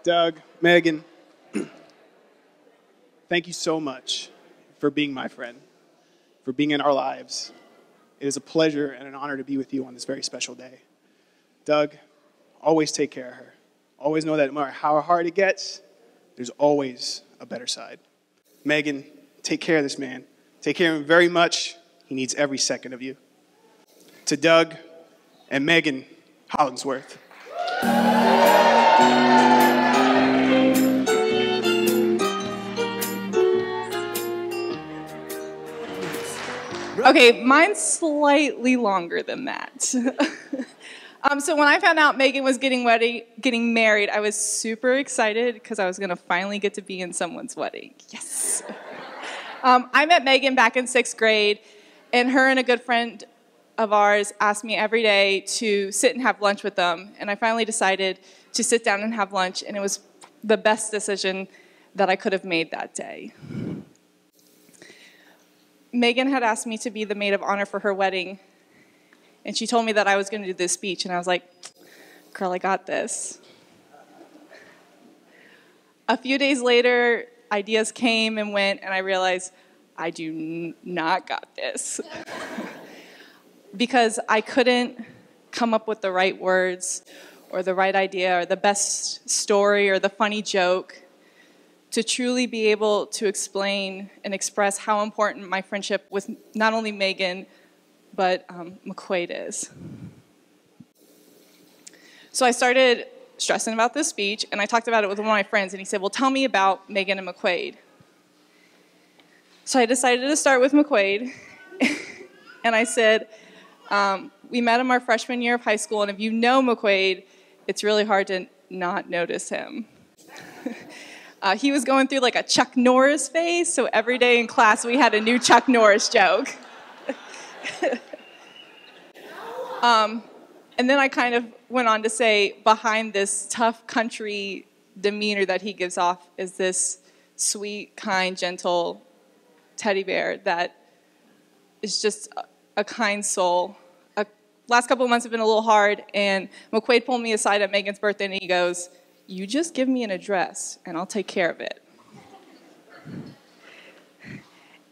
Doug, Megan, thank you so much for being my friend, for being in our lives. It is a pleasure and an honor to be with you on this very special day. Doug, always take care of her. Always know that no matter how hard it gets, there's always a better side. Megan, take care of this man. Take care of him very much. He needs every second of you. To Doug and Megan Hollingsworth. Okay, mine's slightly longer than that. So when I found out Megan was getting married, I was super excited because I was going to finally get to be in someone's wedding. Yes. I met Megan back in 6th grade, and her and a good friend of ours asked me every day to sit and have lunch with them. And I finally decided to sit down and have lunch, and it was the best decision that I could have made that day. Megan had asked me to be the maid of honor for her wedding, and she told me that I was going to do this speech, and I was like, girl, I got this. A few days later, ideas came and went, and I realized I do not got this. Because I couldn't come up with the right words or the right idea or the best story or the funny joke to truly be able to explain and express how important my friendship with not only Megan, but McQuaid is. So I started stressing about this speech, and I talked about it with one of my friends, and he said, well, tell me about Megan and McQuaid. So I decided to start with McQuaid, and I said, we met him our freshman year of high school, and if you know McQuaid, it's really hard to not notice him. He was going through like a Chuck Norris phase, so every day in class we had a new Chuck Norris joke. And then I kind of went on to say, behind this tough country demeanor that he gives off is this sweet, kind, gentle teddy bear that is just a kind soul. Last couple of months have been a little hard, and McQuaid pulled me aside at Megan's birthday, and he goes, you just give me an address, and I'll take care of it.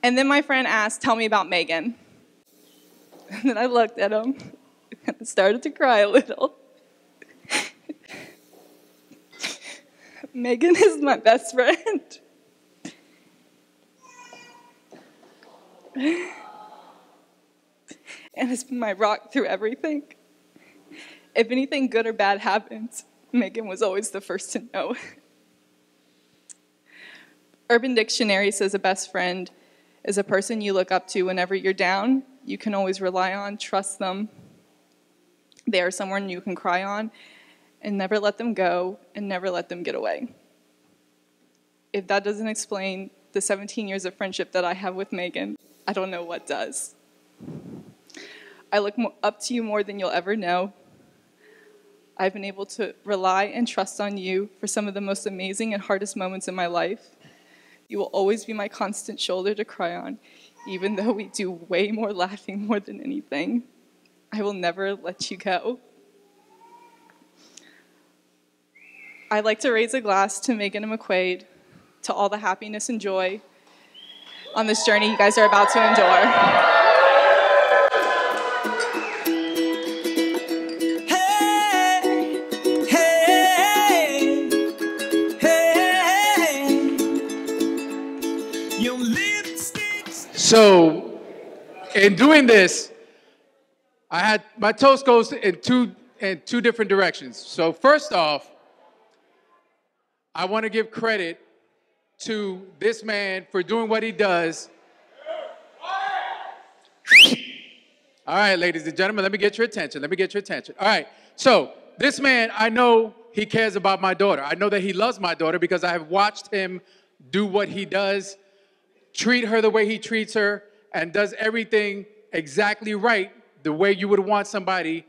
And then my friend asked, tell me about Megan. And then I looked at him, and I started to cry a little. Megan is my best friend. And it's been my rock through everything. If anything good or bad happens, Megan was always the first to know. Urban Dictionary says a best friend is a person you look up to whenever you're down. You can always rely on, trust them. They are someone you can cry on and never let them go and never let them get away. If that doesn't explain the 17 years of friendship that I have with Megan, I don't know what does. I look up to you more than you'll ever know. I've been able to rely and trust on you for some of the most amazing and hardest moments in my life. You will always be my constant shoulder to cry on, even though we do way more laughing more than anything. I will never let you go. I'd like to raise a glass to Megan and McQuaid, to all the happiness and joy on this journey you guys are about to endure. So, in doing this, I had my toast goes in two different directions. So first off, I want to give credit to this man for doing what he does. All right, ladies and gentlemen, let me get your attention. Let me get your attention. All right, so this man, I know he cares about my daughter. I know that he loves my daughter because I have watched him do what he does, treat her the way he treats her, and does everything exactly right the way you would want somebody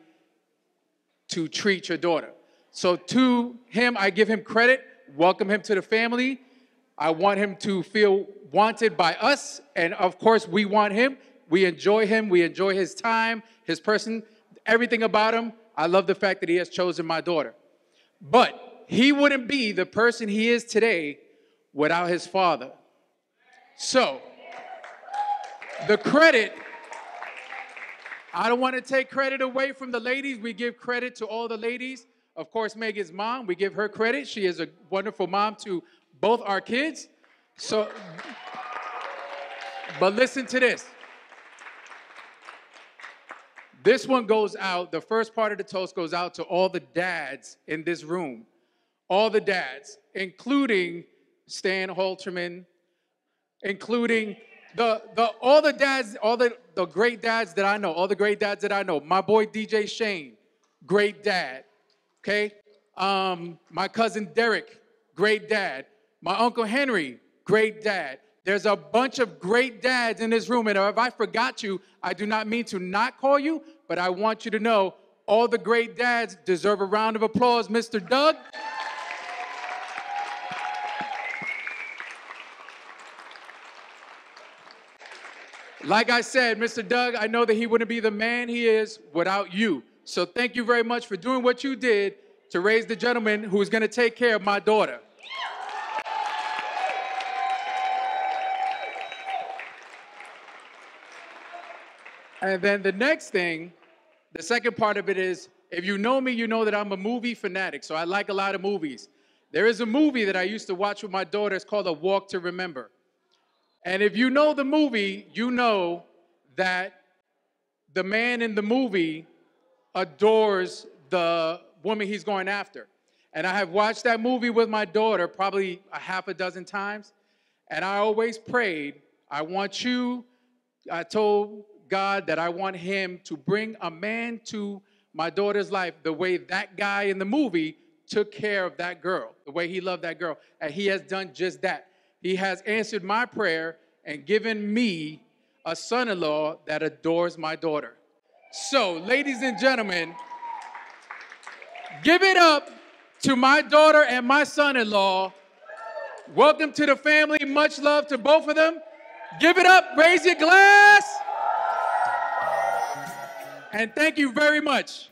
to treat your daughter. So to him, I give him credit, welcome him to the family. I want him to feel wanted by us, and of course we want him. We enjoy him, we enjoy his time, his person, everything about him. I love the fact that he has chosen my daughter. But he wouldn't be the person he is today without his father. So, the credit, I don't want to take credit away from the ladies. We give credit to all the ladies. Of course, Megan's mom, we give her credit. She is a wonderful mom to both our kids. So, but listen to this. This one goes out, the first part of the toast goes out to all the dads in this room. All the dads, including Stan Halterman, including all the dads, all the great dads that I know, all the great dads that I know. My boy DJ Shane, great dad, okay? My cousin Derek, great dad. My Uncle Henry, great dad. There's a bunch of great dads in this room, and if I forgot you, I do not mean to not call you, but I want you to know all the great dads deserve a round of applause. Mr. Doug. Like I said, Mr. Doug, I know that he wouldn't be the man he is without you. So thank you very much for doing what you did to raise the gentleman who is going to take care of my daughter. And then the next thing, the second part of it is, if you know me, you know that I'm a movie fanatic, so I like a lot of movies. There is a movie that I used to watch with my daughter. It's called A Walk to Remember. And if you know the movie, you know that the man in the movie adores the woman he's going after. And I have watched that movie with my daughter probably a half a dozen times. And I always prayed, I told God that I want him to bring a man to my daughter's life the way that guy in the movie took care of that girl, the way he loved that girl. And he has done just that. He has answered my prayer and given me a son-in-law that adores my daughter. So, ladies and gentlemen, give it up to my daughter and my son-in-law. Welcome to the family. Much love to both of them. Give it up. Raise your glass. And thank you very much.